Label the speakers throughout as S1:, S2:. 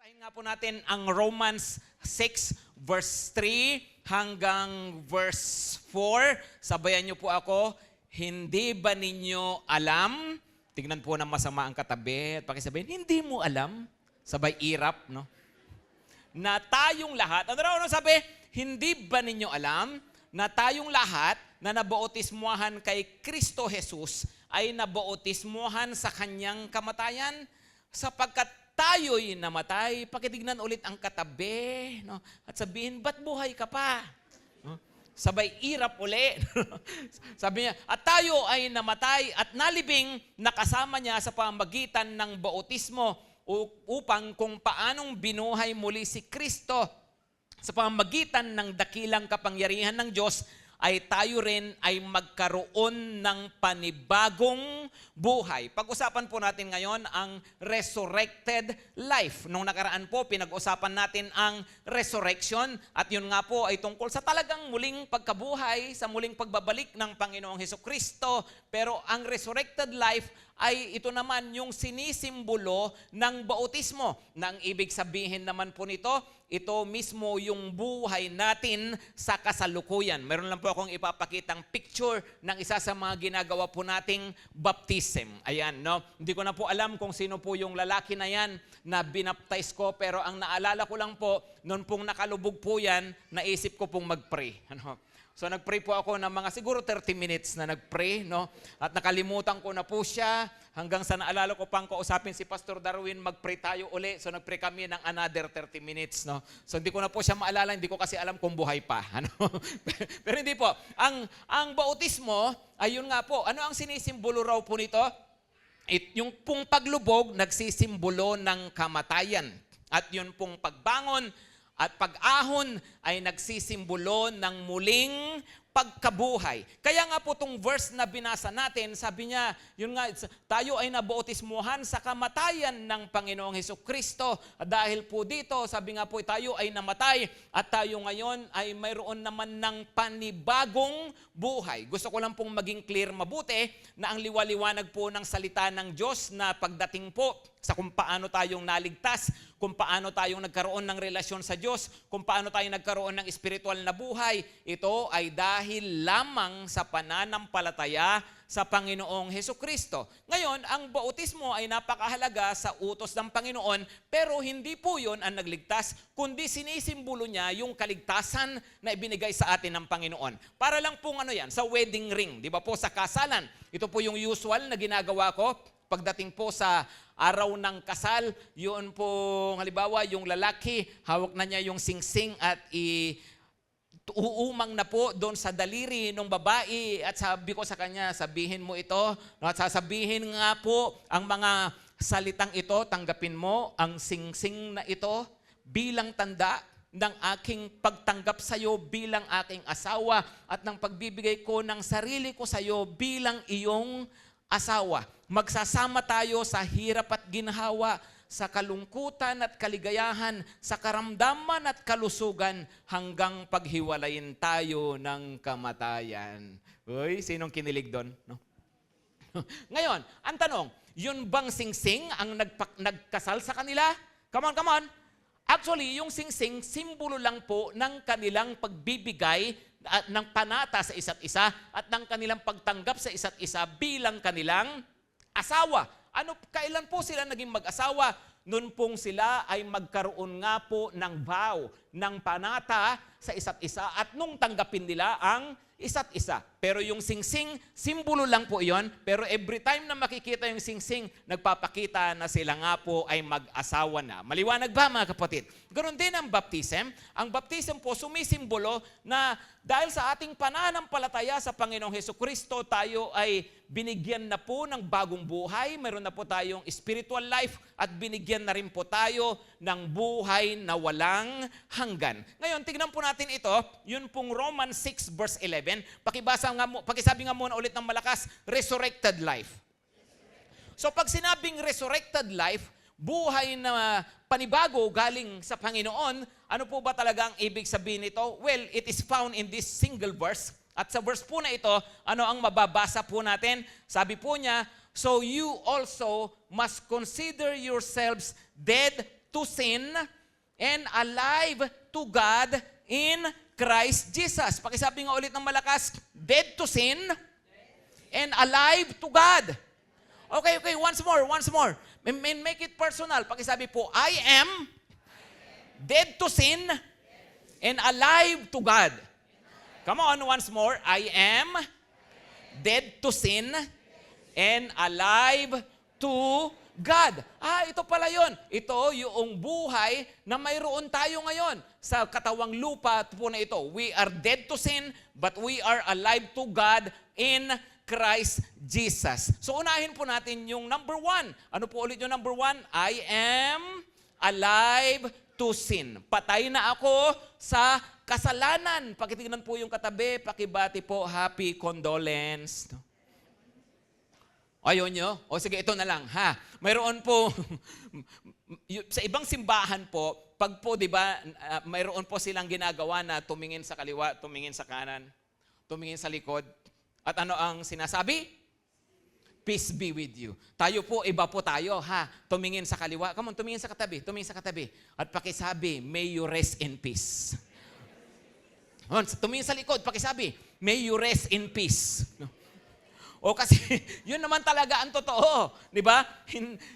S1: Basahin nga po natin ang Romans 6 verse 3 hanggang verse 4. Sabayan niyo po ako. Hindi ba ninyo alam? Tignan po ng masama ang katabi at pakisabihin, hindi mo alam? Sabay irap, no? Na tayong lahat, ano sabi? Hindi ba ninyo alam na tayong lahat na nabautismuhan kay Kristo Jesus ay nabautismuhan sa kanyang kamatayan? Sapagkat tayo'y namatay, pakitignan ulit ang katabi, no? At sabihin, ba't buhay ka pa? No? Sabay irap uli. Sabi niya, at tayo ay namatay at nalibing nakasama niya sa pamagitan ng bautismo upang kung paanong binuhay muli si Kristo sa pamagitan ng dakilang kapangyarihan ng Diyos, ay tayo rin ay magkaroon ng panibagong buhay. Pag-usapan po natin ngayon ang resurrected life. Nung nakaraan po, pinag-usapan natin ang resurrection at yun nga po ay tungkol sa talagang muling pagkabuhay, sa muling pagbabalik ng Panginoong Hesukristo. Pero ang resurrected life ay ito naman yung sinisimbolo ng bautismo. Na ang ibig sabihin naman po nito, ito mismo yung buhay natin sa kasalukuyan. Meron lang po akong ipapakitang picture ng isa sa mga ginagawa po nating baptism. Ayan, no? Hindi ko na po alam kung sino po yung lalaki na yan na binaptize ko, pero ang naalala ko lang po, noon pong nakalubog po yan, naisip ko pong mag-pray. Ano? So nag-pray po ako ng mga siguro 30 minutes na nag-pray, no? At nakalimutan ko na po siya hanggang sa naalala ko pang kausapin si Pastor Darwin, mag-pray tayo uli. So nag-pray kami ng another 30 minutes, no? So hindi ko na po siya maalala, hindi ko kasi alam kung buhay pa, ano? Pero hindi po. Ang bautismo, ayun nga po, ano ang sinisimbolo raw po nito? Yung pong paglubog nagsisimbolo ng kamatayan. At yun pong pagbangon at pag-ahon ay nagsisimbolo ng muling pagkabuhay. Kaya nga po itong verse na binasa natin, sabi niya, yun nga, tayo ay nabautismuhan sa kamatayan ng Panginoong Hesukristo. Dahil po dito, sabi nga po, tayo ay namatay at tayo ngayon ay mayroon naman ng panibagong buhay. Gusto ko lang pong maging clear mabuti na ang liwaliwanag po ng salita ng Diyos na pagdating po sa kung paano tayong naligtas, kung paano tayong nagkaroon ng relasyon sa Diyos, kung paano tayo nagkaroon ng espiritual na buhay, ito ay dahil lamang sa pananampalataya sa Panginoong Hesukristo. Ngayon, ang bautismo ay napakahalaga sa utos ng Panginoon, pero hindi po yun ang nagligtas, kundi sinisimbolo niya yung kaligtasan na ibinigay sa atin ng Panginoon. Para lang pong ano yan, sa wedding ring, di ba po sa kasalan, ito po yung usual na ginagawa ko, pagdating po sa araw ng kasal, yun po, halimbawa, yung lalaki, hawak na niya yung singsing at uumang na po doon sa daliri ng babae at sabi ko sa kanya, sabihin mo ito, at sasabihin nga po ang mga salitang ito, tanggapin mo ang singsing na ito bilang tanda ng aking pagtanggap sa iyo bilang aking asawa at ng pagbibigay ko ng sarili ko sa iyo bilang iyong asawa. Magsasama tayo sa hirap at ginhawa, sa kalungkutan at kaligayahan, sa karamdaman at kalusugan, hanggang paghiwalayin tayo ng kamatayan. Uy, sinong kinilig doon? No? Ngayon, ang tanong, yun bang singsing ang nagkasal sa kanila? Come on. Actually, yung singsing, simbolo lang po ng kanilang pagbibigay at ng panata sa isa't isa at ng kanilang pagtanggap sa isa't isa bilang kanilang asawa. Kailan po sila naging mag-asawa? Noon pong sila ay magkaroon nga po ng vow, ng panata sa isa't isa at nung tanggapin nila ang isa't isa. Pero yung singsing, simbolo lang po yon. Pero every time na makikita yung singsing, nagpapakita na sila nga po ay mag-asawa na. Maliwanag ba mga kapatid? Ganon din ang baptism. Ang baptism po sumisimbolo na dahil sa ating pananampalataya sa Panginoong Hesukristo, tayo ay binigyan na po ng bagong buhay. Meron na po tayong spiritual life at binigyan na rin po tayo ng buhay na walang hanggan. Ngayon, tignan po natin ito, yun pong Romans 6 verse 11. Pakisabi nga muna ulit ng malakas, resurrected life. So pag sinabing resurrected life, buhay na panibago galing sa Panginoon, ano po ba talaga ang ibig sabihin nito? Well, it is found in this single verse. At sa verse po na ito, ano ang mababasa po natin? Sabi po niya, so you also must consider yourselves dead to sin and alive to God in Christ Jesus. Pakisabi nga ulit ng malakas, dead to sin and alive to God. Okay, once more. Make it personal. Pakisabi po, I am dead to sin and alive to God. Come on, once more. I am dead to sin and alive to God. Ito pala yun. Ito yung buhay na mayroon tayo ngayon sa katawang lupa po na ito. We are dead to sin, but we are alive to God in Christ Jesus. So unahin po natin yung number 1. Ano po ulit yung number 1? I am alive to sin. Patay na ako sa kasalanan. Pakitignan po yung katabi, pakibati po, happy condolence. Ayun nyo? O sige, ito na lang. Mayroon po, sa ibang simbahan po, pag po, di ba, mayroon po silang ginagawa na tumingin sa kaliwa, tumingin sa kanan, tumingin sa likod. At ano ang sinasabi? Peace be with you. Tayo po, iba po tayo, tumingin sa kaliwa. Come on, tumingin sa katabi. At pakisabi, may you rest in peace. Tumingin sa likod, pakisabi, may you rest in peace. O kasi, yun naman talaga ang totoo. Di ba?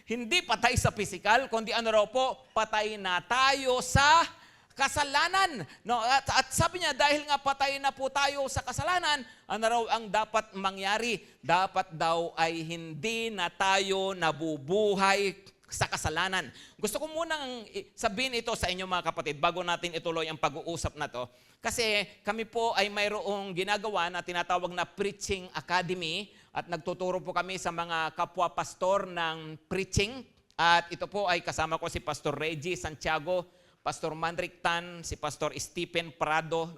S1: Hindi patay sa physical, kundi ano raw po, patay na tayo sa kasalanan. No, at sabi niya, dahil nga patay na po tayo sa kasalanan, ano raw ang dapat mangyari? Dapat daw ay hindi na tayo nabubuhay sa kasalanan. Gusto ko munang sabihin ito sa inyo mga kapatid bago natin ituloy ang pag-uusap na to. Kasi kami po ay mayroong ginagawa na tinatawag na Preaching Academy at nagtuturo po kami sa mga kapwa-pastor ng preaching. At ito po ay kasama ko si Pastor Reggie Santiago, Pastor Manric Tan, si Pastor Stephen Prado.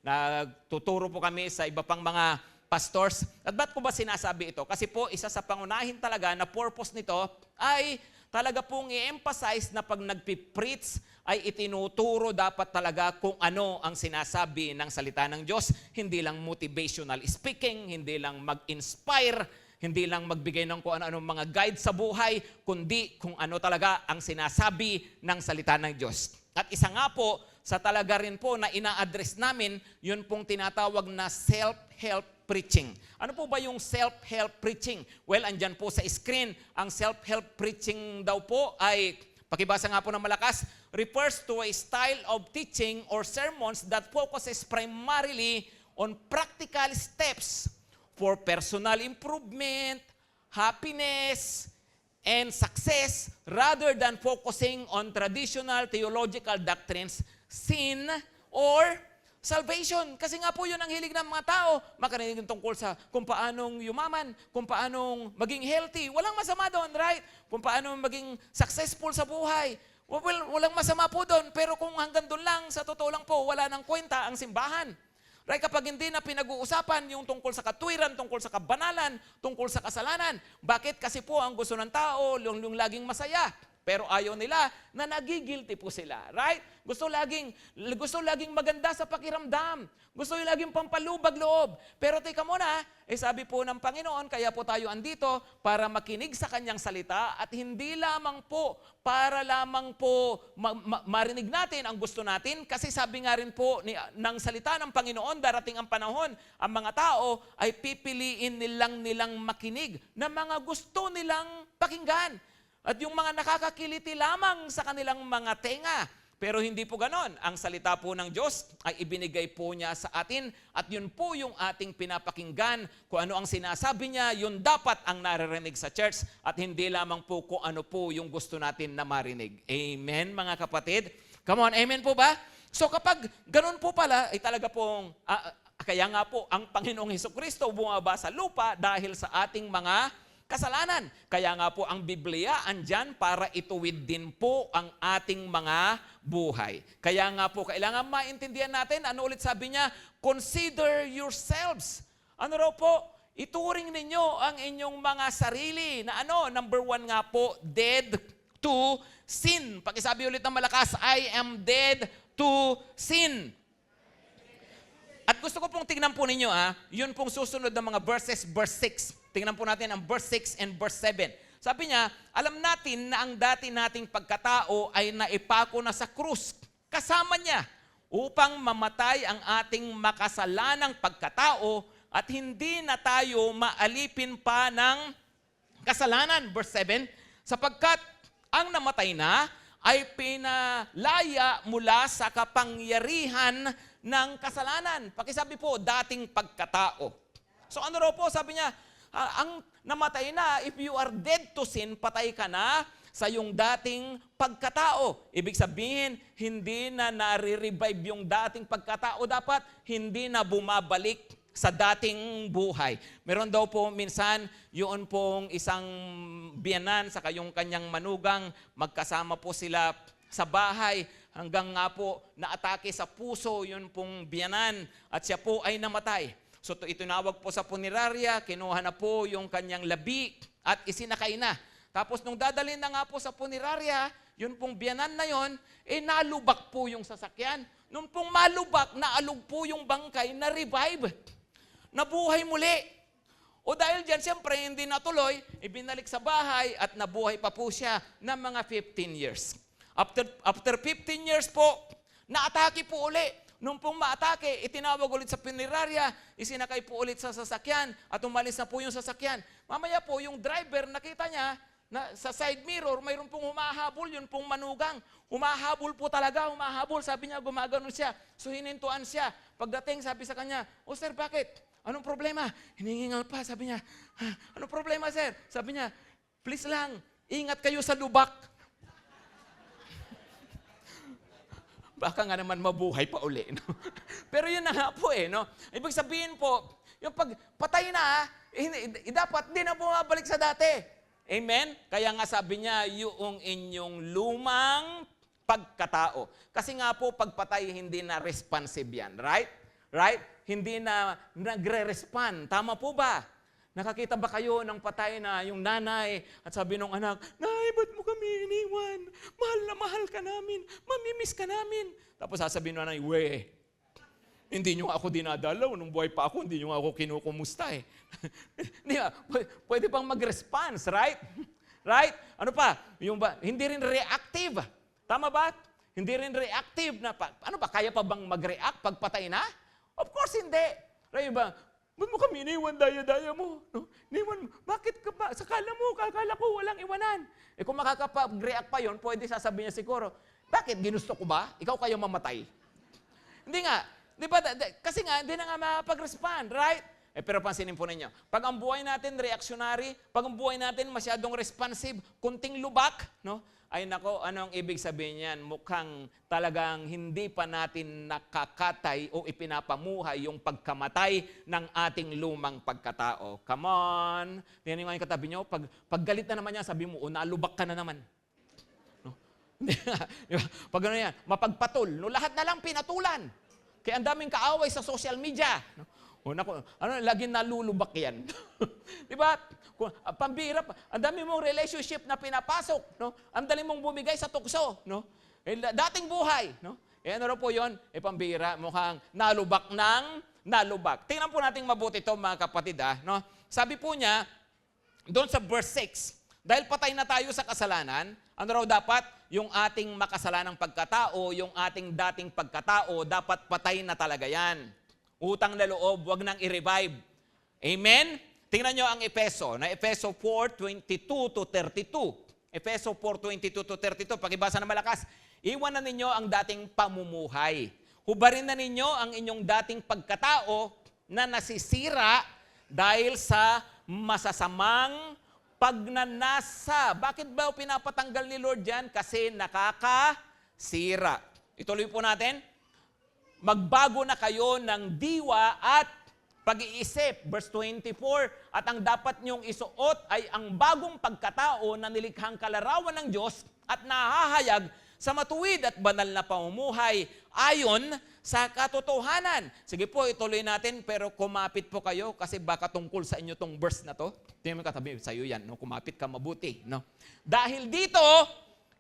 S1: Nagtuturo po kami sa iba pang mga pastors. At ba't ko ba sinasabi ito? Kasi po isa sa pangunahin talaga na purpose nito ay talaga pong i-emphasize na pag nagpipreach ay itinuturo dapat talaga kung ano ang sinasabi ng salita ng Diyos. Hindi lang motivational speaking, hindi lang mag-inspire, hindi lang magbigay ng kung ano-anong mga guide sa buhay, kundi kung ano talaga ang sinasabi ng salita ng Diyos. At isa nga po sa talaga rin po na ina-address namin, yun pong tinatawag na self-help preaching. Ano po ba yung self-help preaching? Well, andyan po sa screen, ang self-help preaching daw po ay, pakibasa nga po ng malakas, refers to a style of teaching or sermons that focuses primarily on practical steps for personal improvement, happiness, and success rather than focusing on traditional theological doctrines, sin, or salvation. Kasi nga po yun ang hilig ng mga tao. Makarinig tungkol sa kung paanong yumaman, kung paanong maging healthy. Walang masama doon, right? Kung paanong maging successful sa buhay. Well, walang masama po doon. Pero kung hanggang doon lang, sa totoo lang po, wala nang kwenta ang simbahan. Right? Kapag hindi na pinag-uusapan yung tungkol sa katwiran, tungkol sa kabanalan, tungkol sa kasalanan. Bakit? Kasi po ang gusto ng tao, yung laging masaya. Pero ayaw nila na nagigilty po sila. Right? Gusto laging maganda sa pakiramdam. Gusto yung laging pampalubag loob. Pero teka muna, sabi po ng Panginoon, kaya po tayo andito para makinig sa kanyang salita at hindi lamang po para lamang po marinig natin ang gusto natin. Kasi sabi nga rin po ng salita ng Panginoon, darating ang panahon, ang mga tao ay pipiliin nilang makinig na mga gusto nilang pakinggan. At yung mga nakakakiliti lamang sa kanilang mga tenga. Pero hindi po ganon. Ang salita po ng Diyos ay ibinigay po niya sa atin at yun po yung ating pinapakinggan. Kung ano ang sinasabi niya, yun dapat ang naririnig sa church at hindi lamang po kung ano po yung gusto natin na marinig. Amen, mga kapatid? Come on, amen po ba? So kapag ganon po pala, ay talaga pong, kaya nga po, ang Panginoong Hesukristo bumaba sa lupa dahil sa ating mga kasalanan. Kaya nga po ang Biblia andyan para ituwid din po ang ating mga buhay. Kaya nga po kailangan maintindihan natin, ano ulit sabi niya? Consider yourselves. Ano raw po? Ituring ninyo ang inyong mga sarili na ano? Number 1 nga po, dead to sin. Pakisabi ulit ng malakas, I am dead to sin. At gusto ko pong tingnan po ninyo, yun pong susunod ng mga verses, verse 6. Tingnan po natin ang verse 6 and verse 7. Sabi niya, alam natin na ang dati nating pagkatao ay naipako na sa krus kasama niya upang mamatay ang ating makasalanang pagkatao at hindi na tayo maalipin pa ng kasalanan. Verse 7, sapagkat ang namatay na ay pinalaya mula sa kapangyarihan ng kasalanan. Pakisabi po, dating pagkatao. So ano raw po, sabi niya, ang namatay na, if you are dead to sin, patay ka na sa yung dating pagkatao. Ibig sabihin, hindi na nare-revive yung dating pagkatao. Dapat hindi na bumabalik sa dating buhay. Meron daw po minsan, yun pong isang biyanan sa kayong kanyang manugang, magkasama po sila sa bahay hanggang nga po naatake sa puso yun pong biyanan at siya po ay namatay. So itinawag po sa punerarya, kinuha na po yung kanyang labi at isinakay na. Tapos nung dadalhin na nga po sa punerarya, yun pong biyanan na yun, nalubak po yung sasakyan. Nung pong malubak, naalog po yung bangkay, na-revive. Nabuhay muli. O dahil dyan, siyempre, hindi natuloy, ibinalik sa bahay at nabuhay pa po siya ng mga 15 years. After 15 years po, naatake po uli. Nung pong maatake, itinawag ulit sa punerarya, isinakay po ulit sa sasakyan at umalis na po yung sasakyan. Mamaya po, yung driver, nakita niya na sa side mirror, mayroon pong humahabol, yun pong manugang. Humahabol po talaga, humahabol. Sabi niya, gumaganon siya. So hinintuan siya. Pagdating, sabi sa kanya, "Oh sir, bakit? Anong problema?" Hiningal pa, sabi niya, "Anong problema sir?" Sabi niya, "Please lang, ingat kayo sa lubak." Baka nga naman mabuhay pa uli. No? Pero yun na nga po no? Ibig sabihin po, yung pag patay na, dapat di na bumabalik sa dati. Amen? Kaya nga sabi niya, yung inyong lumang pagkatao. Kasi nga po, pagpatay, hindi na responsive yan. Right? Right? Hindi na nagre-respond. Tama po ba? Nakakita ba kayo ng patay na yung nanay at sabi nung anak, "Nay, ba't mo kami iniwan? Mahal na mahal ka namin. Mamimiss ka namin." Tapos sasabihin ng nanay, hindi nyo ako dinadalaw. Nung buhay pa ako, hindi nyo ako kinukumusta eh. Hindi ba? Pwede pang mag-response, right? Right? Ano pa? Hindi rin reactive. Tama ba? Hindi rin reactive na ano ba? Kaya pa bang mag-react pag patay na? Of course hindi. Right ba? "Ba't mo kami iniwan, daya-daya mo? No? Iniwan mo. Bakit ka ba? Sakala mo, kakala ko walang iwanan." Kung makakapag-react pa yon, pwede sasabihin niya siguro, "Bakit? Ginusto ko ba? Ikaw kayo mamatay." Hindi nga. Di ba? Kasi nga, hindi na nga makapag-respond, right? Pero pansinin po ninyo, pag ang buhay natin reactionary, pag ang buhay natin masyadong responsive, kunting lubak, no? Ay nako, ano ang ibig sabihin niyan? Mukhang talagang hindi pa natin nakakatay o ipinapamuhay yung pagkamatay ng ating lumang pagkatao. Come on! Tingnan yung katabi nyo, pag galit na naman yan, sabi mo, nalubak ka na naman. No? Pag ano yan, mapagpatol, no, lahat na lang pinatulan. Kaya ang daming kaaway sa social media. No? Laging nalulubak yan. Di ba? Pambira, ang dami mong relationship na pinapasok, no? Ang dali mong bumigay sa tukso, no? Dating buhay, no? Ano raw po yun? Pambira, mukhang nalubak ng nalubak. Tingnan po natin mabuti ito, mga kapatid, no? Sabi po niya, doon sa verse 6, dahil patay na tayo sa kasalanan, ano raw dapat? Yung ating makasalanang pagkatao, yung ating dating pagkatao, dapat patay na talaga yan. Utang na loob, wag nang i-revive. Amen? Tingnan nyo ang Efeso, na Efeso 4:22-32. Efeso 4:22-32, pakibasa na malakas. "Iwanan ninyo ang dating pamumuhay. Hubarin na ninyo ang inyong dating pagkatao na nasisira dahil sa masasamang pagnanasa." Bakit ba pinapatanggal ni Lord yan? Kasi nakakasira. Ituloy po natin. "Magbago na kayo ng diwa at pag-iisip." Verse 24, "At ang dapat niyong isuot ay ang bagong pagkatao na nilikhang kalarawan ng Diyos at nahahayag sa matuwid at banal na pamumuhay ayon sa katotohanan." Sige po, ituloy natin, pero kumapit po kayo kasi baka tungkol sa inyo tong verse na to. Tingnan mo katabi, sa'yo yan, no? Kumapit ka mabuti. No? Dahil dito,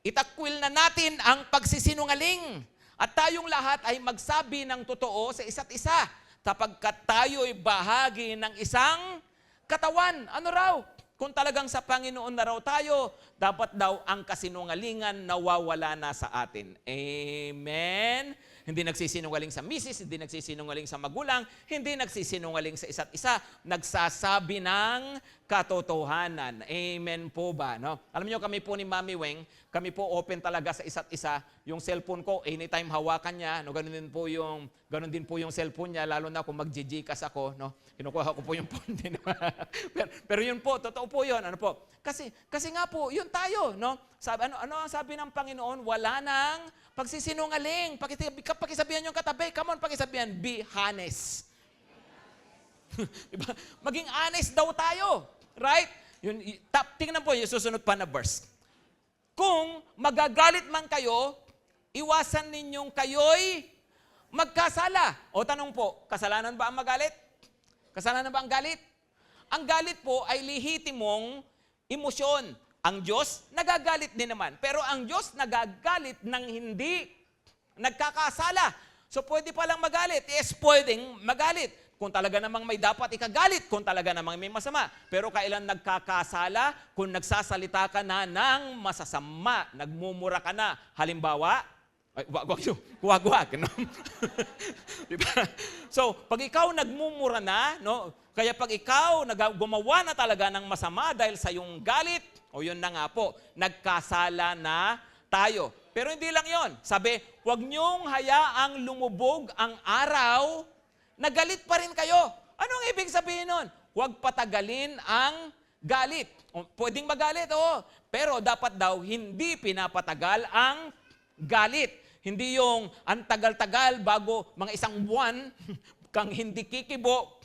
S1: itakwil na natin ang pagsisinungaling. At tayong lahat ay magsabi ng totoo sa isa't isa, sapagkat tayo ay bahagi ng isang katawan. Ano raw? Kung talagang sa Panginoon na raw tayo, dapat daw ang kasinungalingan nawawala na sa atin. Amen? Hindi nagsisinungaling sa misis, hindi nagsisinungaling sa magulang, hindi nagsisinungaling sa isa't isa, nagsasabi ng katotohanan. Amen po ba? No? Alam niyo, kami po ni Mami Weng, kami po open talaga sa isa't isa. Yung cellphone ko, anytime hawakan niya, no, ganun din po yung cellphone niya, lalo na kung mag-GCash ako, no? Kinukuha ko po yung phone din. pero yun po, totoo po yun. Ano po? Kasi nga po, yun tayo, no? Sabi, ano ang sabi ng Panginoon? Wala nang pagsisinungaling. Pakisabihan yung katabi. Come on, pakisabihan. Be honest. Diba? Maging honest daw tayo. Right? Tingnan po yung susunod pa na verse. Kung magagalit man kayo, iwasan ninyong kayo'y magkasala. O tanong po, kasalanan ba ang magalit? Kasalanan ba ang galit? Ang galit po ay lehitimong emosyon. Ang Diyos, nagagalit din naman. Pero ang Diyos nagagalit ng hindi nagkakasala. So pwede palang magalit. Yes, pwedeng magalit. Kung talaga namang may dapat ikagalit, kung talaga namang may masama. Pero kailan nagkakasala? Kung nagsasalita ka na ng masasama, nagmumura ka na. Halimbawa, wag. No? Diba? So, pag ikaw nagmumura na, no? Kaya pag ikaw gumawa na talaga ng masama dahil sa iyong galit, o yun na nga po, nagkasala na tayo. Pero hindi lang yon. Sabi, huwag niyong hayaang lumubog ang araw, nagalit pa rin kayo. Anong ibig sabihin nun? Huwag patagalin ang galit. Pwedeng magalit, oo. Pero dapat daw hindi pinapatagal ang galit. Hindi yung ang tagal-tagal bago mga isang buwan kang hindi kikibo.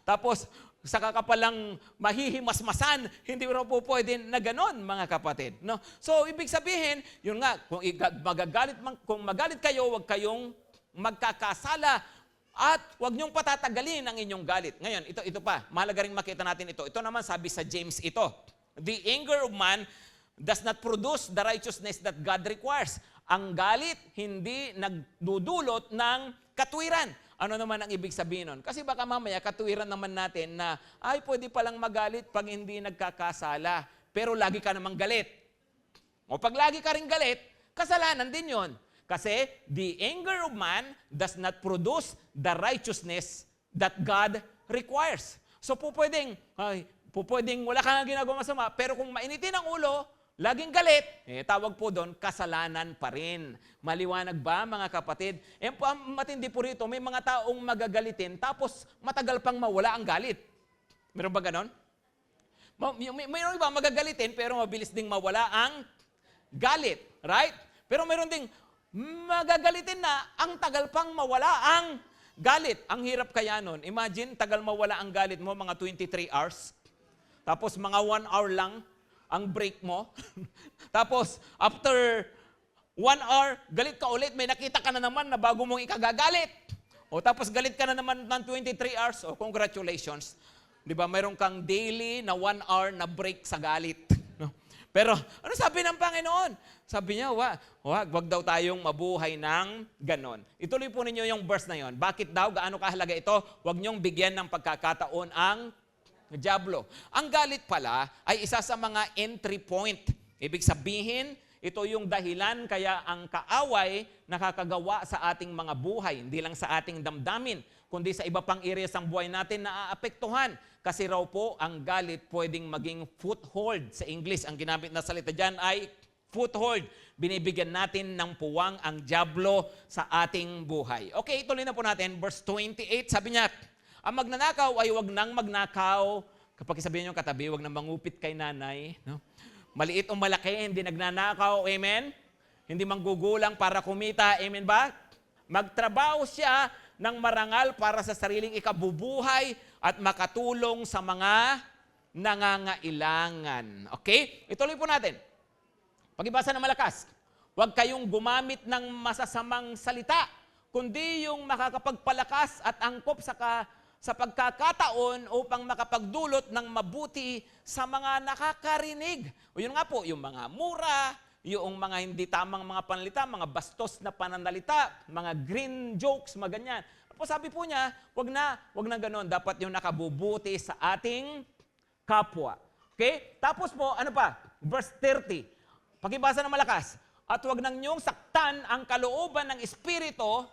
S1: Tapos saka ka palang mahihimasmasan, hindi rin po pwede na ganon, mga kapatid. No? So, ibig sabihin, yun nga, kung magalit kayo, huwag kayong magkakasala at huwag niyong patatagalin ang inyong galit. Ngayon, ito pa, mahalaga rin makita natin ito. Ito naman sabi sa James ito. The anger of man does not produce the righteousness that God requires. Ang galit hindi nagdudulot ng katwiran. Ano naman ang ibig sabihin nun? Kasi baka mamaya katwiran naman natin na, ay, pwede palang magalit pag hindi nagkakasala. Pero lagi ka namang galit. O pag lagi ka rin galit, kasalanan din yon. Kasi the anger of man does not produce the righteousness that God requires. So pwedeng wala kang ginagawa masama, pero kung mainitin ang ulo, laging galit, tawag po doon, kasalanan pa rin. Maliwanag ba, mga kapatid? Matindi po rito, may mga taong magagalitin, tapos matagal pang mawala ang galit. Meron ba ganon? Mayroon iba magagalitin, pero mabilis ding mawala ang galit. Right? Pero meron ding magagalitin na ang tagal pang mawala ang galit. Ang hirap kaya nun. Imagine, tagal mawala ang galit mo, mga 23 hours. Tapos mga 1 hour lang ang break mo. Tapos, after 1 hour, galit ka ulit, may nakita ka na naman na bago mong ikagagalit. O tapos galit ka na naman ng 23 hours, o congratulations. Di ba, mayroon kang daily na 1 hour na break sa galit. No? Pero, ano sabi ng Panginoon? Sabi niya, wag daw tayong mabuhay ng ganon. Ituloy po ninyo yung verse na yon. Bakit daw, gaano kahalaga ito? Huwag niyong bigyan ng pagkakataon ang Diablo. Ang galit pala ay isa sa mga entry point. Ibig sabihin, ito yung dahilan kaya ang kaaway nakakagawa sa ating mga buhay, hindi lang sa ating damdamin, kundi sa iba pang areas ng buhay natin na aapektuhan. Kasi raw po, ang galit pwedeng maging foothold. Sa English, ang ginamit na salita dyan ay foothold. Binibigyan natin ng puwang ang Diablo sa ating buhay. Okay, ituloy na po natin. Verse 28, sabi niya, ang magnanakaw ay wag nang magnakaw. Kapag sabihin nyo katabi, wag nang mangupit kay nanay. No? Maliit o malaki, hindi nagnanakaw. Amen? Hindi manggugulang para kumita. Amen ba? Magtrabaho siya ng marangal para sa sariling ikabubuhay at makatulong sa mga nangangailangan. Okay? Ituloy po natin. Pag-ibasa na malakas. Huwag kayong gumamit ng masasamang salita, kundi yung makakapagpalakas at angkop sa pagkakataon upang makapagdulot ng mabuti sa mga nakakarinig. O yun nga po, yung mga mura, yung mga hindi tamang mga panalita, mga bastos na pananalita, mga green jokes, mga ganyan. Tapos sabi po niya, wag na ganon. Dapat yung nakabubuti sa ating kapwa. Okay? Tapos po, ano pa? Verse 30. Pakibasa ng malakas. At huwag nang niyong saktan ang kalooban ng Espiritu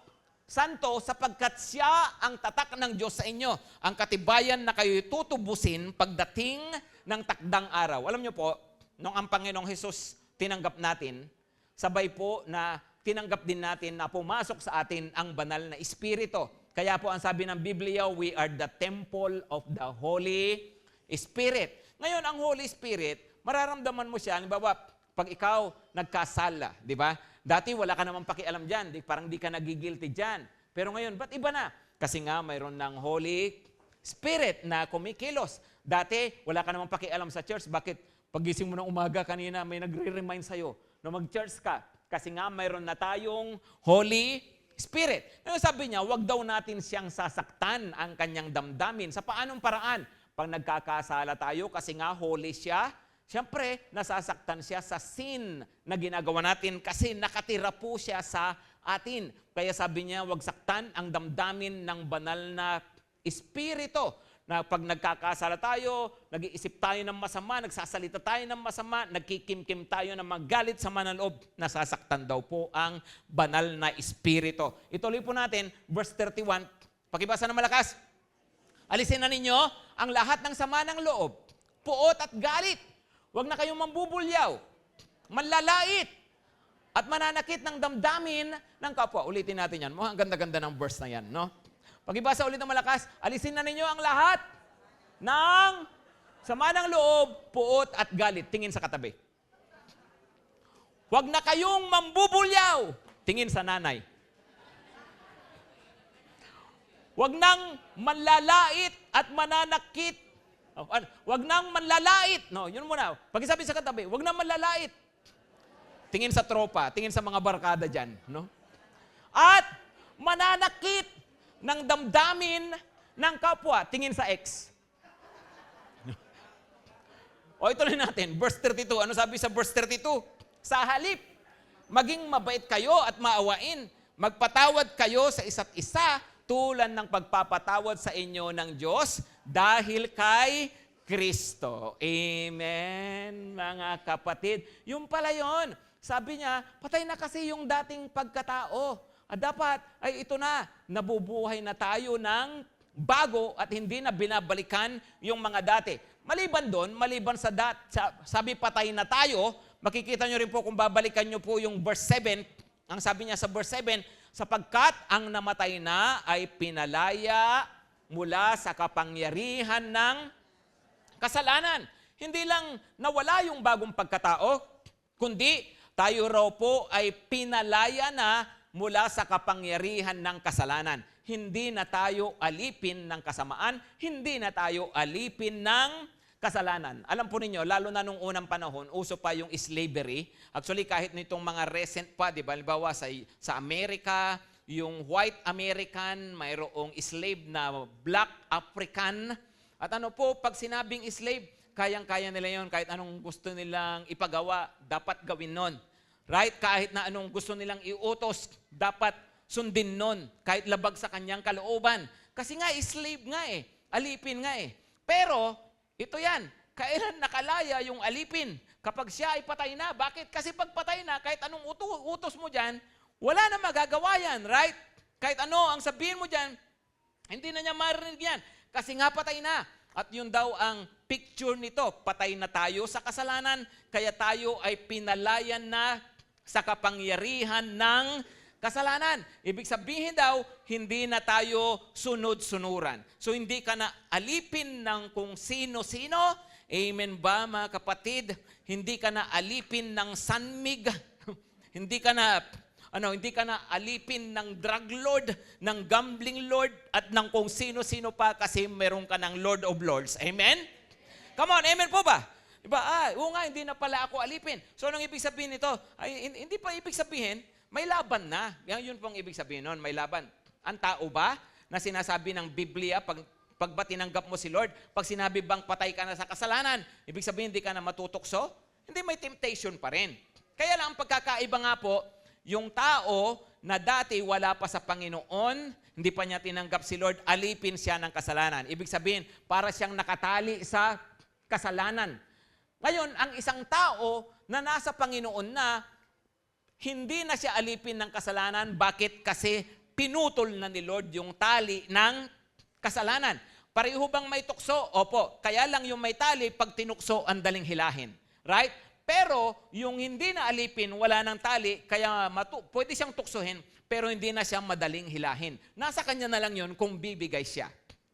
S1: Santo sapagkat siya ang tatak ng Diyos sa inyo, ang katibayan na kayo'y tutubusin pagdating ng takdang araw. Alam niyo po, nung ang Panginoong Hesus tinanggap natin, sabay po na tinanggap din natin na pumasok sa atin ang banal na Espiritu. Kaya po ang sabi ng Biblia, we are the temple of the Holy Spirit. Ngayon, ang Holy Spirit, mararamdaman mo siya, halimbawa, pag ikaw nagkasala, di ba? Dati wala ka namang pakialam dyan, parang di ka nagigilty dyan. Pero ngayon, ba't iba na? Kasi nga mayroon ng Holy Spirit na kumikilos. Dati wala ka namang pakialam sa church. Bakit? Pagising mo ng umaga kanina, may nagre-remind sa'yo na mag-church ka. Kasi nga mayroon na tayong Holy Spirit. Ngayon sabi niya, wag daw natin siyang sasaktan ang kanyang damdamin. Sa paanong paraan? Pag nagkakasala tayo, kasi nga holy siya, siyempre, nasasaktan siya sa sin na ginagawa natin kasi nakatira po siya sa atin. Kaya sabi niya, wag saktan ang damdamin ng banal na Espiritu. Na pag nagkakasala tayo, nag-iisip tayo ng masama, nagsasalita tayo ng masama, nagkikimkim tayo ng magalit sa manaloob, nasasaktan daw po ang banal na Espiritu. Ituloy po natin, verse 31, pakibasa ng malakas. Alisin na ninyo ang lahat ng sama ng loob, puot at galit. Huwag na kayong mambubulyaw, manlalait, at mananakit ng damdamin ng kapwa. Ulitin natin yan. Mukhang ganda-ganda ng verse na yan, no? Pag-ibasa ulit ng malakas, alisin na ninyo ang lahat ng sama ng loob, puot at galit. Tingin sa katabi. Huwag na kayong mambubulyaw. Tingin sa nanay. Huwag nang manlalait at mananakit. Huwag nang manlalait. No, yun muna. Pag-isabi sa katabi, huwag nang manlalait. Tingin sa tropa, tingin sa mga barkada dyan. No? At mananakit ng damdamin ng kapwa. Tingin sa ex. O ituloy natin, verse 32. Ano sabi sa verse 32? Sa halip, maging mabait kayo at maawain. Magpatawad kayo sa isa't isa tulad ng pagpapatawad sa inyo ng Diyos dahil kay Kristo. Amen, mga kapatid. Yung pala yun. Sabi niya, patay na kasi yung dating pagkatao. At dapat ay ito na, nabubuhay na tayo ng bago at hindi na binabalikan yung mga dati. Maliban doon, maliban sa sabi patay na tayo, makikita nyo rin po kung babalikan nyo po yung verse 7, ang sabi niya sa verse 7, sapagkat ang namatay na ay pinalaya mula sa kapangyarihan ng kasalanan. Hindi lang nawala yung bagong pagkatao, kundi tayo raw po ay pinalaya na mula sa kapangyarihan ng kasalanan. Hindi na tayo alipin ng kasamaan, hindi na tayo alipin ng kasalanan. Alam po ninyo, lalo na nung unang panahon, uso pa yung slavery. Actually, kahit nitong mga recent pa, di ba, halimbawa sa Amerika, yung white American, mayroong slave na black African. At ano po, pag sinabing slave, kayang-kaya nila yon, kahit anong gusto nilang ipagawa, dapat gawin nun. Right? Kahit na anong gusto nilang iutos, dapat sundin nun. Kahit labag sa kanyang kalooban. Kasi nga, slave nga eh. Alipin nga eh. Pero, ito yan. Kailan nakalaya yung alipin? Kapag siya ay patay na. Bakit? Kasi pag patay na, kahit anong utos mo dyan, wala na magagawa yan. Right? Kahit ano ang sabihin mo dyan, hindi na niya marinig yan. Kasi nga patay na. At yun daw ang picture nito. Patay na tayo sa kasalanan, kaya tayo ay pinalayan na sa kapangyarihan ng kasalanan. Ibig sabihin daw, hindi na tayo sunod-sunuran. So hindi ka na alipin ng kung sino-sino. Amen ba, mga kapatid? Hindi ka na alipin ng sanmig. hindi ka na alipin ng drug lord, ng gambling lord, at ng kung sino-sino pa kasi meron ka ng Lord of Lords. Amen? Come on, amen po ba? Diba? Oo nga, hindi na pala ako alipin. So, anong ibig sabihin nito? Ay, hindi pa ibig sabihin, may laban na. Yun pong ibig sabihin nun, may laban. Ang tao ba na sinasabi ng Biblia, pag ba tinanggap mo si Lord, pag sinabi bang patay ka na sa kasalanan, ibig sabihin hindi ka na matutokso? Hindi, may temptation pa rin. Kaya lang, ang pagkakaiba nga po, yung tao na dati wala pa sa Panginoon, hindi pa niya tinanggap si Lord, alipin siya ng kasalanan. Ibig sabihin, para siyang nakatali sa kasalanan. Ngayon, ang isang tao na nasa Panginoon na, hindi na siya alipin ng kasalanan. Bakit? Kasi pinutol na ni Lord yung tali ng kasalanan. Pareho bang may tukso? Opo. Kaya lang yung may tali, pag tinukso, ang daling hilahin. Right? Pero yung hindi na alipin, wala ng tali, kaya pwede siyang tuksohin, pero hindi na siya madaling hilahin. Nasa kanya na lang yun kung bibigay siya.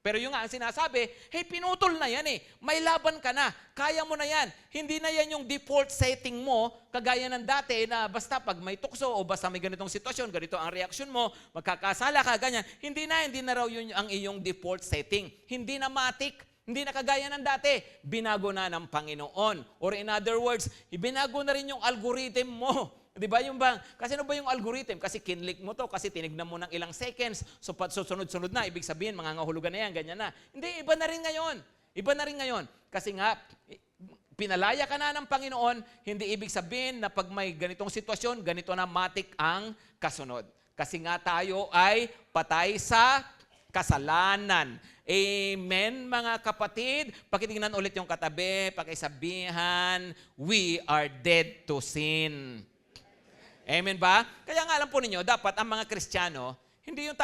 S1: Pero yung nga ang sinasabi, hey, pinutol na yan eh. May laban ka na. Kaya mo na yan. Hindi na yan yung default setting mo, kagaya ng dati na basta pag may tukso o basta may ganitong sitwasyon, ganito ang reaksyon mo, magkakasala ka, ganyan. Hindi na raw yun ang iyong default setting. Hindi na matik. Hindi na kagaya ng dati. Binago na ng Panginoon. Or in other words, binago na rin yung algorithm mo. Di ba yung bang, kasi ano ba yung algorithm? Kasi kinlik mo to, kasi tinignan mo ng ilang seconds, so sunod-sunod na, ibig sabihin, mangangahulugan na yan, ganyan na. Hindi, iba na rin ngayon. Iba na rin ngayon. Kasi nga, pinalaya ka na ng Panginoon, hindi ibig sabihin na pag may ganitong sitwasyon, ganito na matik ang kasunod. Kasi nga tayo ay patay sa kasalanan. Amen, mga kapatid. Pakitingnan ulit yung katabi, pakisabihan, we are dead to sin. Amen ba? Kaya nga alam po ninyo, dapat ang mga Kristiyano, hindi yung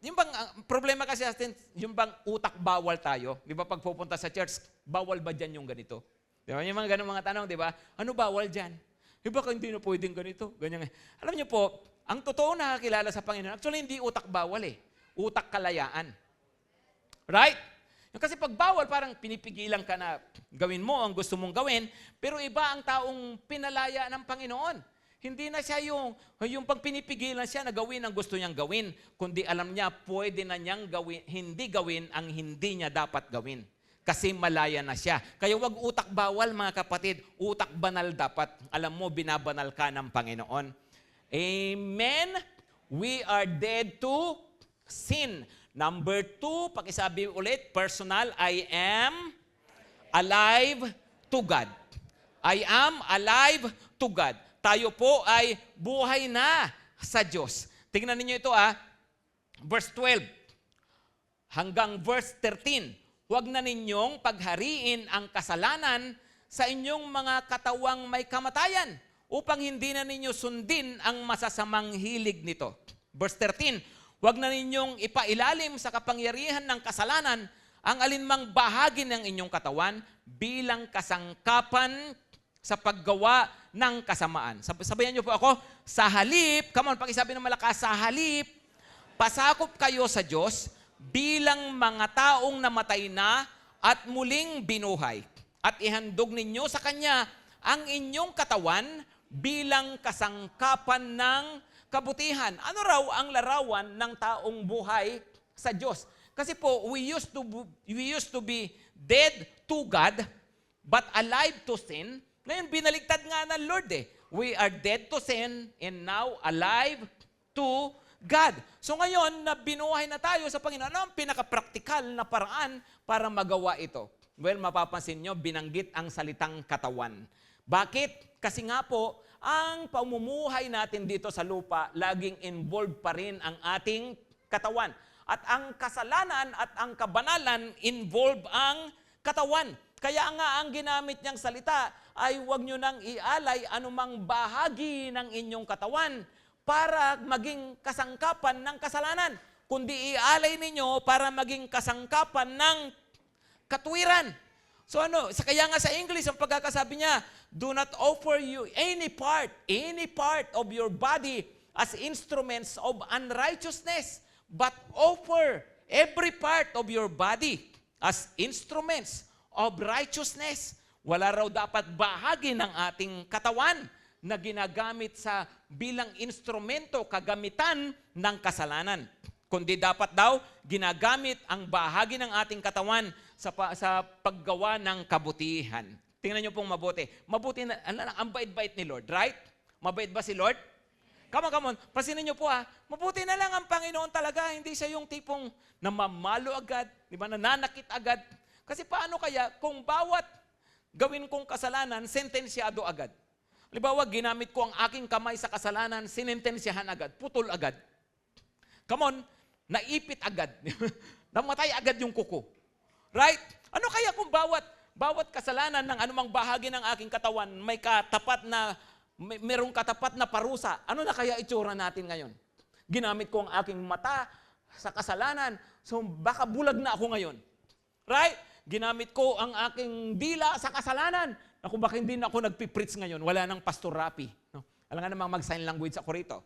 S1: yung bang problema kasi natin, yung bang utak bawal tayo. Di ba pag pupunta sa church, bawal ba dyan yung ganito? Di ba? Yung mga ganong mga tanong, di ba? Ano bawal dyan? Di ba hindi na pwedeng ganito? Ganyan. Alam niyo po, ang totoo nakakilala sa Panginoon, actually hindi utak bawal eh. Utak kalayaan. Right? Kasi pag bawal, parang pinipigilan ka na gawin mo ang gusto mong gawin, pero iba ang taong pinalaya ng Panginoon. Hindi na siya yung pag pinipigilan siya na gawin ang gusto niyang gawin, kundi alam niya pwede na niyang hindi gawin ang hindi niya dapat gawin. Kasi malaya na siya. Kaya wag utak bawal mga kapatid, utak banal dapat. Alam mo, binabanal ka ng Panginoon. Amen? We are dead to sin. Number 2, pakisabi ulit, personal, I am alive to God. I am alive to God. Tayo po ay buhay na sa Diyos. Tingnan ninyo ito verse 12 hanggang verse 13. Huwag na ninyong paghariin ang kasalanan sa inyong mga katawang may kamatayan upang hindi na ninyo sundin ang masasamang hilig nito. Verse 13, huwag na ninyong ipailalim sa kapangyarihan ng kasalanan ang alinmang bahagi ng inyong katawan bilang kasangkapan sa paggawa ng kasamaan. Sabayan niyo po ako, sa halip, come on, pakisabi ng malakas, sa halip, pasakop kayo sa Diyos bilang mga taong namatay na at muling binuhay. At ihandog ninyo sa Kanya ang inyong katawan bilang kasangkapan ng kabutihan. Ano raw ang larawan ng taong buhay sa Diyos? Kasi po, we used to be dead to God, but alive to sin. Ngayon, binaligtad nga ng Lord eh. We are dead to sin and now alive to God. So ngayon, na binuhay na tayo sa Panginoon, ano ang pinaka-practical na paraan para magawa ito? Well, mapapansin nyo, binanggit ang salitang katawan. Bakit? Kasi nga po, ang pamumuhay natin dito sa lupa, laging involved pa rin ang ating katawan. At ang kasalanan at ang kabanalan, involve ang katawan. Kaya nga ang ginamit niyang salita ay huwag nyo nang ialay anumang bahagi ng inyong katawan para maging kasangkapan ng kasalanan, kundi ialay ninyo para maging kasangkapan ng katuwiran. So kaya nga sa English, ang pagkakasabi niya, do not offer you any part of your body as instruments of unrighteousness, but offer every part of your body as instruments of righteousness. Wala raw dapat bahagi ng ating katawan na ginagamit sa bilang instrumento, kagamitan ng kasalanan. Kundi dapat daw ginagamit ang bahagi ng ating katawan sa paggawa ng kabutihan. Tingnan niyo pong mabuti. Mabuti na, ang bait-bait ni Lord, right? Mabait ba si Lord? Come on. Pasinin niyo po mabuti na lang ang Panginoon talaga. Hindi siya yung tipong namamalo agad, di ba? Nananakit agad. Kasi paano kaya kung bawat gawin kong kasalanan, sentensyado agad? Halimbawa, ginamit ko ang aking kamay sa kasalanan, sinentensyahan agad, putol agad. Come on, naipit agad. Namatay agad yung kuko. Right? Ano kaya kung bawat bawat kasalanan ng anumang bahagi ng aking katawan, merong katapat na parusa. Ano na kaya itsura natin ngayon? Ginamit ko ang aking mata sa kasalanan, so baka bulag na ako ngayon. Right? Ginamit ko ang aking dila sa kasalanan. Ako, baka hindi na ako nagpipreach ngayon. Wala nang Pastor Rapi. No? Alam nga namang mag-sign language ako rito.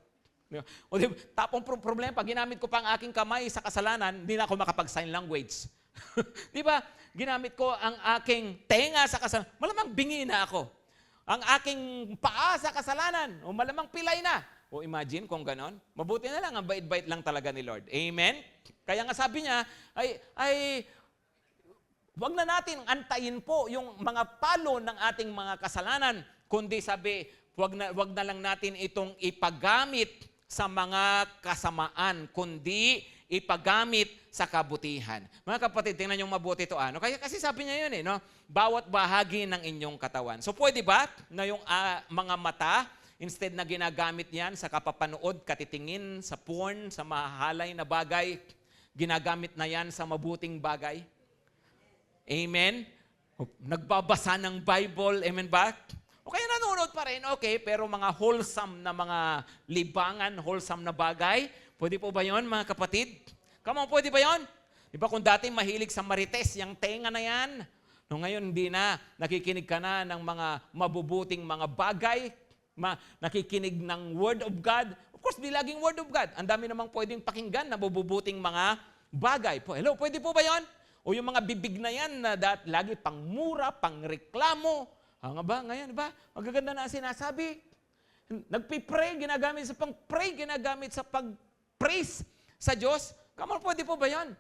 S1: O di, tapong problema, pag ginamit ko pa ang aking kamay sa kasalanan, hindi na ako makapag-sign language. Di ba? Ginamit ko ang aking tenga sa kasalanan. Malamang bingi na ako. Ang aking paa sa kasalanan. O malamang pilay na. O imagine kung ganon. Mabuti na lang, ang bait-bait lang talaga ni Lord. Amen? Kaya nga sabi niya, wag na natin antayin po yung mga palo ng ating mga kasalanan, kundi sabi, wag na lang natin itong ipagamit sa mga kasamaan, kundi ipagamit sa kabutihan. Mga kapatid, tingnan yung mabuti ito. Ano? Kaya kasi sabi niya yun, no? Bawat bahagi ng inyong katawan. So pwede ba na yung mga mata, instead na ginagamit yan sa kapapanood, katitingin, sa porn, sa mahalay na bagay, ginagamit na yan sa mabuting bagay? Amen? Nagbabasa ng Bible, amen ba? O kaya nanonood pa rin, okay, pero mga wholesome na mga libangan, wholesome na bagay, pwede po ba yun, mga kapatid? Come on, pwede ba yun? Di ba kung dati mahilig sa marites, yung tenga na yan, no, ngayon hindi na, nakikinig ka na ng mga mabubuting mga bagay, nakikinig ng Word of God. Of course, di laging Word of God. Ang dami namang pwedeng pakinggan na mabubuting mga bagay. Hello, pwede po ba yun? O yung mga bibig na yan na lagi pang mura, pang reklamo. Nga ba? Ngayon, ba? Magaganda na sinasabi. Nagpipray, ginagamit sa pang-pray, ginagamit sa pag-praise sa Diyos. Come on, pwede po ba yan?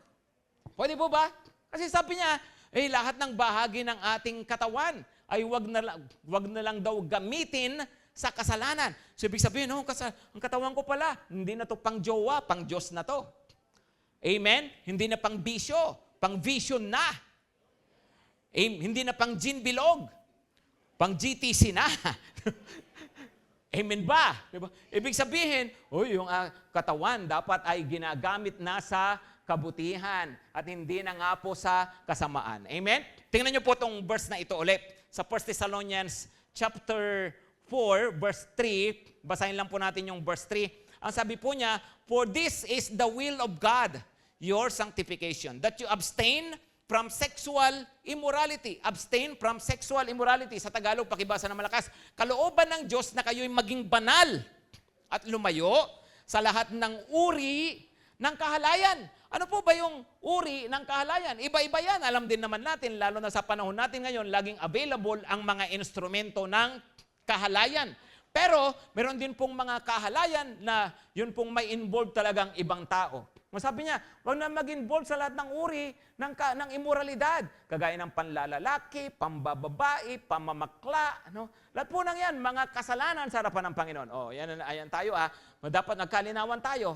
S1: Pwede po ba? Kasi sabi niya, lahat ng bahagi ng ating katawan ay wag na lang daw gamitin sa kasalanan. So, ibig sabihin, ang katawan ko pala, hindi na to pang jowa, pang Diyos na to. Amen? Hindi na pang bisyo, pang vision na. Hindi na pang gin bilog, pang GTC na. Amen ba? Diba? Ibig sabihin, yung katawan dapat ay ginagamit na sa kabutihan at hindi na nga po sa kasamaan. Amen? Tingnan niyo po itong verse na ito ulit. Sa 1 Thessalonians chapter 4, verse 3, basahin lang po natin yung verse 3. Ang sabi po niya, "For this is the will of God, your sanctification, that you abstain from sexual immorality." Abstain from sexual immorality. Sa Tagalog, pakibasa na malakas. Kalooban ng Diyos na kayo'y maging banal at lumayo sa lahat ng uri ng kahalayan. Ano po ba yung uri ng kahalayan? Iba-iba yan. Alam din naman natin, lalo na sa panahon natin ngayon, laging available ang mga instrumento ng kahalayan. Pero meron din pong mga kahalayan na yun pong may involved talagang ibang tao. Sabi niya, huwag na mag-involve sa lahat ng uri ng immoralidad. Kagaya ng panlalalaki, pambababae, pamamakla. No? Lahat po nang yan, mga kasalanan sa harapan ng Panginoon. Ayan tayo dapat nagkalinawan tayo.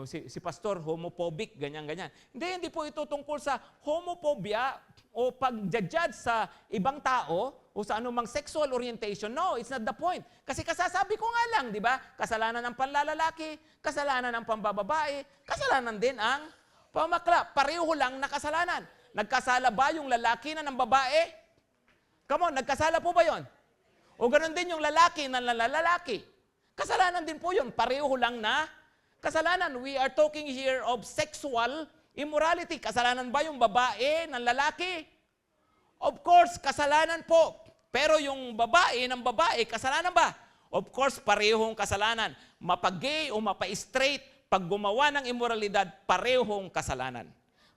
S1: Si pastor, homophobic, ganyan-ganyan. Hindi po ito tungkol sa homophobia o pag-judge sa ibang tao o sa anumang sexual orientation. No, it's not the point. Kasi kasasabi ko nga lang, di ba? Kasalanan ng panlalalaki, kasalanan ng pambababae, kasalanan din ang pamakla. Pareho lang na kasalanan. Nagkasala ba yung lalaki na ng babae? Come on, nagkasala po ba yon? O ganun din yung lalaki na lalaki. Kasalanan din po yun. Pareho lang na kasalanan. We are talking here of sexual immorality. Kasalanan ba yung babae ng lalaki? Of course, kasalanan po. Pero yung babae ng babae, kasalanan ba? Of course, parehong kasalanan. Mapag-gay o mapa-straight, pag gumawa ng immoralidad, parehong kasalanan.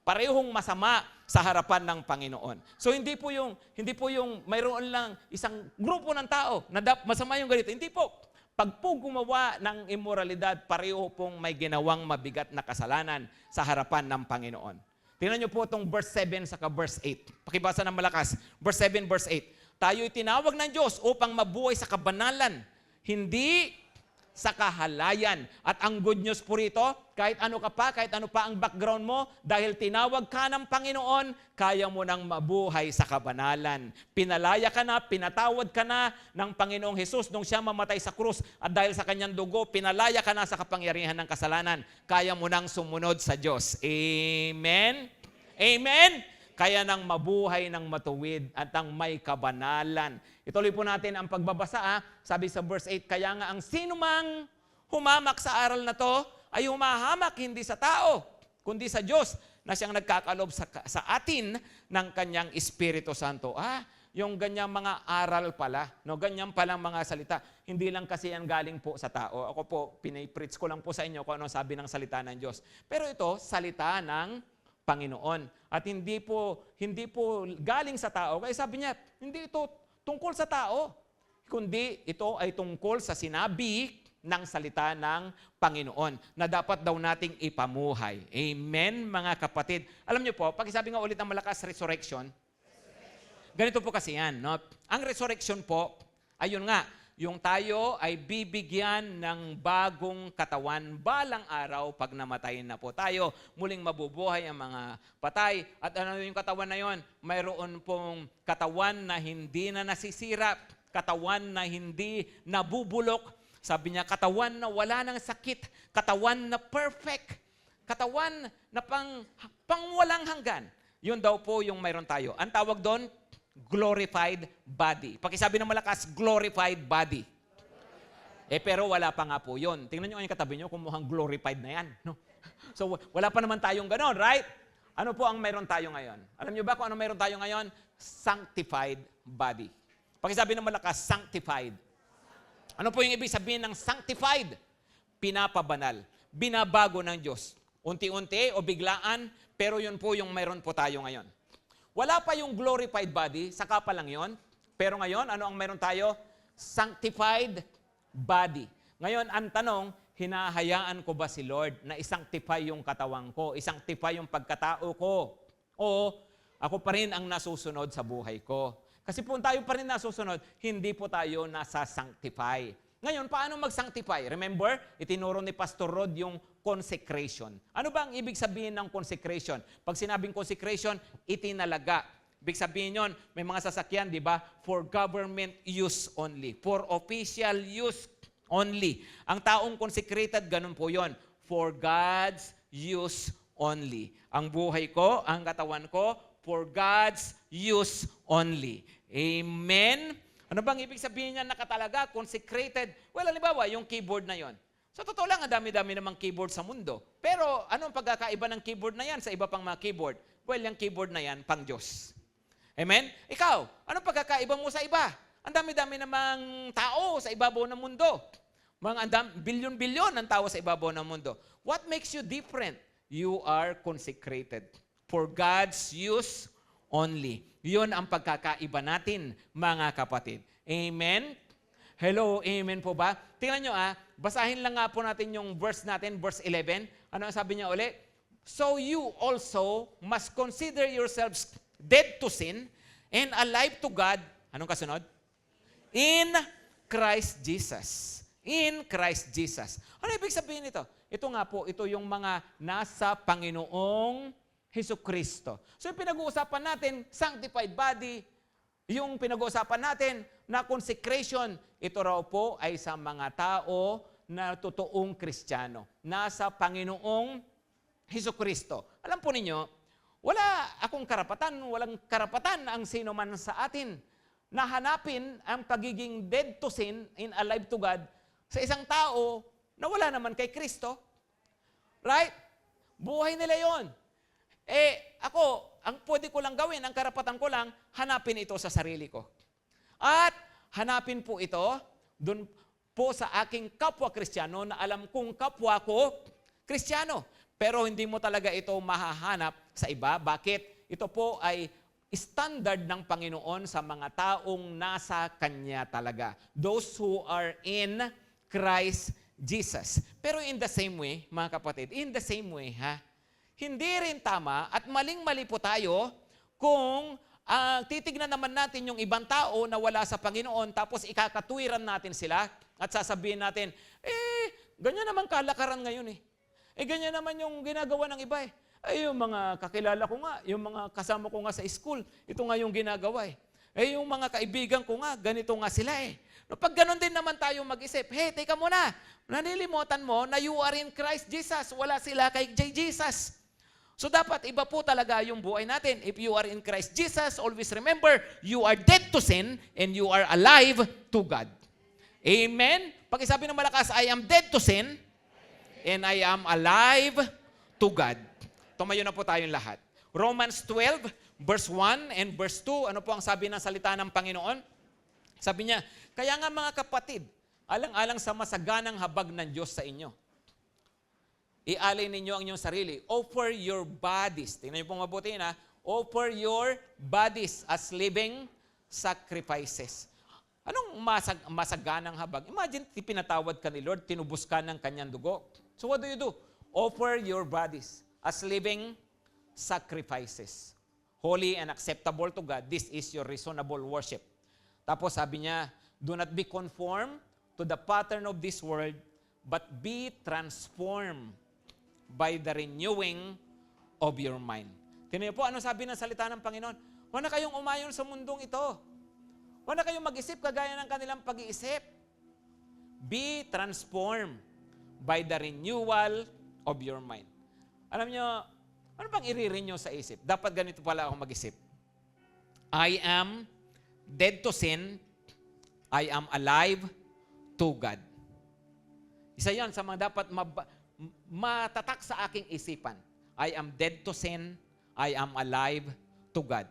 S1: Parehong masama sa harapan ng Panginoon. So hindi po yung mayroon lang isang grupo ng tao na masama yung ganito. Hindi po. Pag po gumawa ng immoralidad, pareho pong may ginawang mabigat na kasalanan sa harapan ng Panginoon. Tingnan niyo po itong verse 7 saka verse 8. Pakibasa ng malakas. Verse 7, verse 8. Tayo'y tinawag ng Diyos upang mabuhay sa kabanalan, hindi sa kahalayan. At ang good news po rito, kahit ano ka pa, kahit ano pa ang background mo, dahil tinawag ka ng Panginoon, kaya mo nang mabuhay sa kabanalan. Pinalaya ka na, pinatawad ka na ng Panginoong Hesus nung siya mamatay sa krus. At dahil sa kanyang dugo, pinalaya ka na sa kapangyarihan ng kasalanan. Kaya mo nang sumunod sa Diyos. Amen? Amen? kaya nang mabuhay ng matuwid at ang may kabanalan. Ituloy po natin ang pagbabasa. Sabi sa verse 8, kaya nga ang sinumang humamak sa aral na to ay humahamak hindi sa tao, kundi sa Diyos na siyang nagkakalob sa atin ng kanyang Espiritu Santo. Yung ganyang mga aral pala, no, ganyan palang mga salita. Hindi lang kasi yan galing po sa tao. Ako po, pinipreach ko lang po sa inyo kung ano sabi ng salita ng Diyos. Pero ito, salita ng Panginoon. At hindi po galing sa tao. Kaya sabi niya, hindi ito tungkol sa tao, kundi ito ay tungkol sa sinabi ng salita ng Panginoon na dapat daw nating ipamuhay. Amen, mga kapatid. Alam niyo po, pakisabi nga ulit ang malakas, resurrection. Ganito po kasi yan. No? Ang resurrection po, ayun nga, yung tayo ay bibigyan ng bagong katawan balang araw pag namatayin na po tayo. Muling mabubuhay ang mga patay. At ano yung katawan na yon? Mayroon pong katawan na hindi na nasisira, katawan na hindi nabubulok. Sabi niya, katawan na wala ng sakit, katawan na perfect, katawan na pang walang hanggan. Yun daw po yung mayroon tayo. Ang tawag doon, glorified body. Pakisabi ng malakas, glorified body. Pero wala pa nga po yun. Tingnan nyo yung katabi nyo kung mukhang glorified na yan. No? So wala pa naman tayong ganon, right? Ano po ang mayroon tayo ngayon? Alam nyo ba kung ano mayroon tayo ngayon? Sanctified body. Pakisabi ng malakas, sanctified. Ano po yung ibig sabihin ng sanctified? Pinapabanal. Binabago ng Diyos. Unti-unti o biglaan, pero yun po yung mayroon po tayo ngayon. Wala pa yung glorified body, saka pa lang yon. Pero ngayon, ano ang meron tayo? Sanctified body. Ngayon, ang tanong, hinahayaan ko ba si Lord na isanctify yung katawan ko, isanctify yung pagkatao ko? O ako pa rin ang nasusunod sa buhay ko? Kasi kung tayo pa rin nasusunod, hindi po tayo nasa-sanctify. Ngayon, paano mag-sanctify? Remember, itinuro ni Pastor Rod yung consecration. Ano ba ang ibig sabihin ng consecration? Pag sinabing consecration, itinalaga. Ibig sabihin yon, may mga sasakyan, di ba? For government use only. For official use only. Ang taong consecrated, ganun po yon. For God's use only. Ang buhay ko, ang katawan ko, for God's use only. Amen? Ano bang ibig sabihin niya nakatalaga, consecrated? Well, halimbawa, yung keyboard na yon. Sa totoo lang, ang dami-dami namang keyboard sa mundo. Pero ano ang pagkakaiba ng keyboard na yan sa iba pang mga keyboard? Well, yung keyboard na yan, pang Diyos. Amen? Ikaw, anong pagkakaiba mo sa iba? Ang dami-dami namang tao sa ibabaw ng mundo. Mga bilyon-bilyon ang tao sa ibabaw ng mundo. What makes you different? You are consecrated for God's use only. Yun ang pagkakaiba natin, mga kapatid. Amen? Hello, amen po ba? Tingnan nyo basahin lang nga po natin yung verse natin, verse 11. Ano ang sabi niya uli? So you also must consider yourselves dead to sin and alive to God. Anong kasunod? In Christ Jesus. In Christ Jesus. Ano ibig sabihin nito? Ito nga po, ito yung mga nasa Panginoong Hesukristo. So yung pinag-uusapan natin, sanctified body, yung pinag-uusapan natin na consecration, ito raw po ay sa mga tao na totoong Kristiyano. Nasa Panginoong Hesukristo. Alam po ninyo, wala akong karapatan, walang karapatan ang sino man sa atin na hanapin ang pagiging dead to sin and alive to God sa isang tao na wala naman kay Kristo. Right? Buhay nila yon. Ako, ang pwede ko lang gawin, ang karapatan ko lang, hanapin ito sa sarili ko. At hanapin po ito doon po sa aking kapwa Kristiyano na alam kong kapwa ko Kristiyano. Pero hindi mo talaga ito mahahanap sa iba. Bakit? Ito po ay standard ng Panginoon sa mga taong nasa Kanya talaga. Those who are in Christ Jesus. Pero in the same way, mga kapatid, in the same way, hindi rin tama at maling-mali po tayo kung titignan naman natin yung ibang tao na wala sa Panginoon tapos ikakatuwiran natin sila at sasabihin natin, ganyan naman kalakaran ngayon ganyan naman yung ginagawa ng iba yung mga kakilala ko nga, yung mga kasama ko nga sa school, ito nga yung ginagawa yung mga kaibigan ko nga, ganito nga sila No, pag ganun din naman tayo mag-isip, teka muna, nanilimutan mo na you are in Christ Jesus, wala sila kay Jesus. So dapat iba po talaga yung buhay natin. If you are in Christ Jesus, always remember, you are dead to sin and you are alive to God. Amen? Pag isabi ng malakas, I am dead to sin and I am alive to God. Tumayo na po tayong lahat. Romans 12, verse 1 and verse 2. Ano po ang sabi ng salita ng Panginoon? Sabi niya, kaya nga mga kapatid, alang-alang sa masaganang habag ng Diyos sa inyo, ialay ninyo ang inyong sarili. Offer your bodies. Tingnan niyo pong mabuti na. Offer your bodies as living sacrifices. Anong masaganang habag? Imagine, pinatawad ka ni Lord, tinubos ka ng kanyang dugo. So what do? Offer your bodies as living sacrifices. Holy and acceptable to God. This is your reasonable worship. Tapos sabi niya, do not be conformed to the pattern of this world, but be transformed by the renewing of your mind. Tingnan niyo po, ano sabi ng salita ng Panginoon? Huwag na kayong umayon sa mundong ito. Huwag na kayong mag-isip kagaya ng kanilang pag-iisip. Be transformed by the renewal of your mind. Alam niyo, ano bang i-renew sa isip? Dapat ganito pala ako mag-isip. I am dead to sin. I am alive to God. Isa yan sa mga dapat matatak sa aking isipan. I am dead to sin. I am alive to God.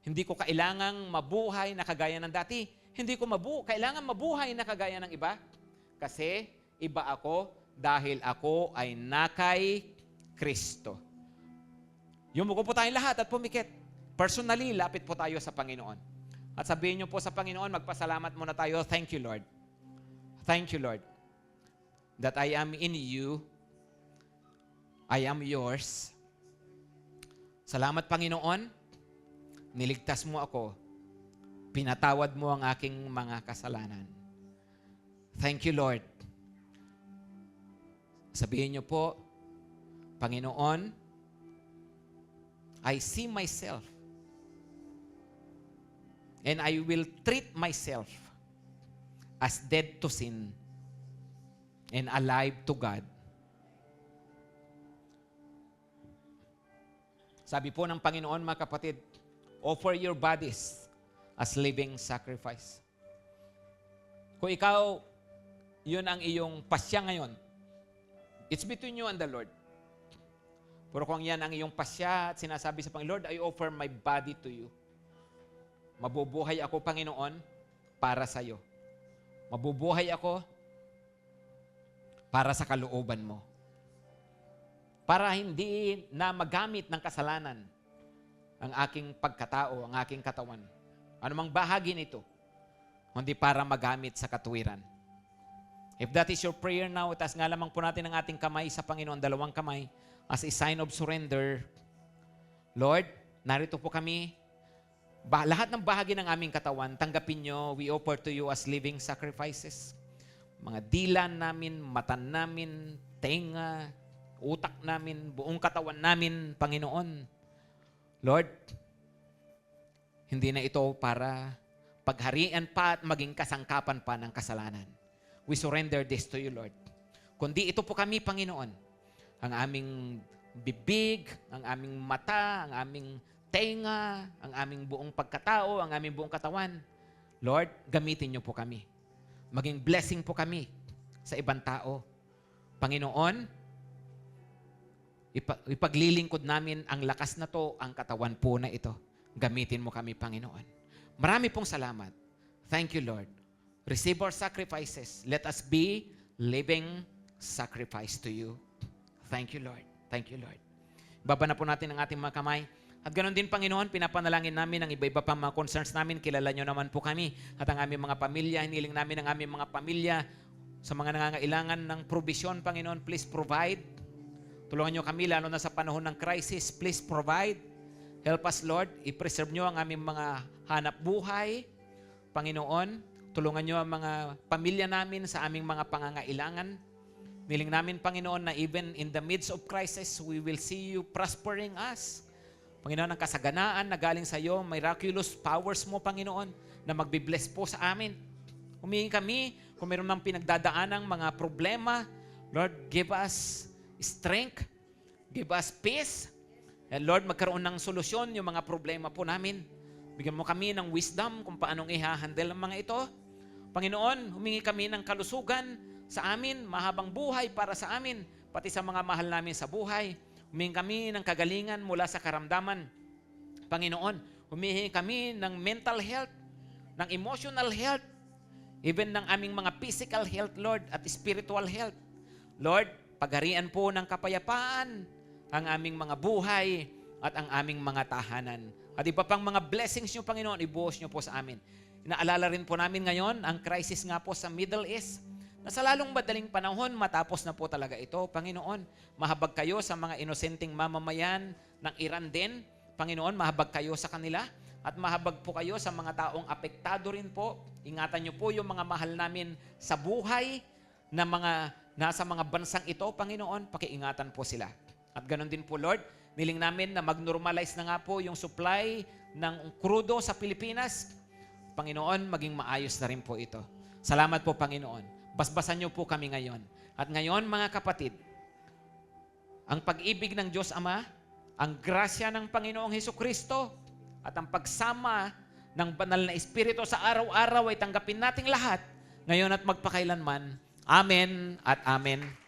S1: Hindi ko kailangang mabuhay na kagaya ng dati. Hindi ko kailangan mabuhay na kagaya ng iba. Kasi iba ako dahil ako ay nakay Kristo. Yumuko po tayong lahat at pumikit. Personally, lapit po tayo sa Panginoon. At sabihin niyo po sa Panginoon, magpasalamat muna tayo. Thank you, Lord. Thank you, Lord, that I am in you. I am yours. Salamat, Panginoon. Niligtas mo ako. Pinatawad mo ang aking mga kasalanan. Thank you, Lord. Sabihin niyo po, Panginoon, I see myself and I will treat myself as dead to sin and alive to God. Sabi po ng Panginoon, mga kapatid, offer your bodies as living sacrifice. Kung ikaw, yun ang iyong pasya ngayon, it's between you and the Lord. Pero kung yan ang iyong pasya at sinasabi sa Panginoon, Lord, I offer my body to you. Mabubuhay ako, Panginoon, para sa iyo. Mabubuhay ako para sa kalooban mo. Para hindi na magamit ng kasalanan ang aking pagkatao, ang aking katawan. Anumang bahagi nito, kundi para magamit sa katuwiran. If that is your prayer now, itaas nga lamang po natin ang ating kamay sa Panginoon, dalawang kamay, as a sign of surrender. Lord, narito po kami. Lahat ng bahagi ng aming katawan, tanggapin nyo, we offer to you as living sacrifices. Mga dila namin, mata namin, tenga, utak namin, buong katawan namin, Panginoon. Lord, hindi na ito para pagharian pa at maging kasangkapan pa ng kasalanan. We surrender this to you, Lord. Kundi ito po kami, Panginoon, ang aming bibig, ang aming mata, ang aming tenga, ang aming buong pagkatao, ang aming buong katawan. Lord, gamitin niyo po kami. Maging blessing po kami sa ibang tao. Panginoon, ipaglilingkod namin ang lakas na to, ang katawan po na ito. Gamitin mo kami, Panginoon. Marami pong salamat. Thank you, Lord. Receive our sacrifices. Let us be living sacrifice to you. Thank you, Lord. Thank you, Lord. Baba na po natin ang ating mga kamay. At ganoon din, Panginoon, pinapanalangin namin ang iba-iba pang mga concerns namin. Kilala nyo naman po kami at ang aming mga pamilya. Hiniling namin ang aming mga pamilya sa mga nangangailangan ng provision, Panginoon. Please provide. Tulungan nyo kami, lalo na sa panahon ng crisis. Please provide. Help us, Lord. I-preserve nyo ang aming mga hanap buhay. Panginoon, tulungan nyo ang mga pamilya namin sa aming mga pangangailangan. Niling namin, Panginoon, na even in the midst of crisis, we will see you prospering us. Panginoon, ang kasaganaan na galing sa iyo, miraculous powers mo, Panginoon, na magbibless po sa amin. Humingi kami, kung meron ng pinagdadaanang mga problema, Lord, give us strength, give us peace, And Lord, magkaroon ng solusyon yung mga problema po namin. Bigyan mo kami ng wisdom kung paanong i-handle ang mga ito. Panginoon, humingi kami ng kalusugan sa amin, mahabang buhay para sa amin, pati sa mga mahal namin sa buhay. Humingi kami ng kagalingan mula sa karamdaman. Panginoon, humingi kami ng mental health, ng emotional health, even ng aming mga physical health, Lord, at spiritual health. Lord, pagharian po ng kapayapaan ang aming mga buhay at ang aming mga tahanan. At iba pang mga blessings nyo, Panginoon, ibuhos nyo po sa amin. Inaalala rin po namin ngayon ang crisis nga po sa Middle East, na sa lalong madaling panahon, matapos na po talaga ito. Panginoon, mahabag kayo sa mga inosenteng mamamayan ng Iran din. Panginoon, mahabag kayo sa kanila at mahabag po kayo sa mga taong apektado rin po. Ingatan nyo po yung mga mahal namin sa buhay na mga nasa mga bansang ito, Panginoon, pakiingatan po sila. At ganoon din po, Lord, niling namin na mag-normalize na nga po yung supply ng krudo sa Pilipinas. Panginoon, maging maayos na rin po ito. Salamat po, Panginoon. Basbasan niyo po kami ngayon. At ngayon, mga kapatid, ang pag-ibig ng Diyos Ama, ang grasya ng Panginoong Hesukristo, at ang pagsama ng banal na Espiritu sa araw-araw ay tanggapin nating lahat, ngayon at magpakailanman. Amen at amen.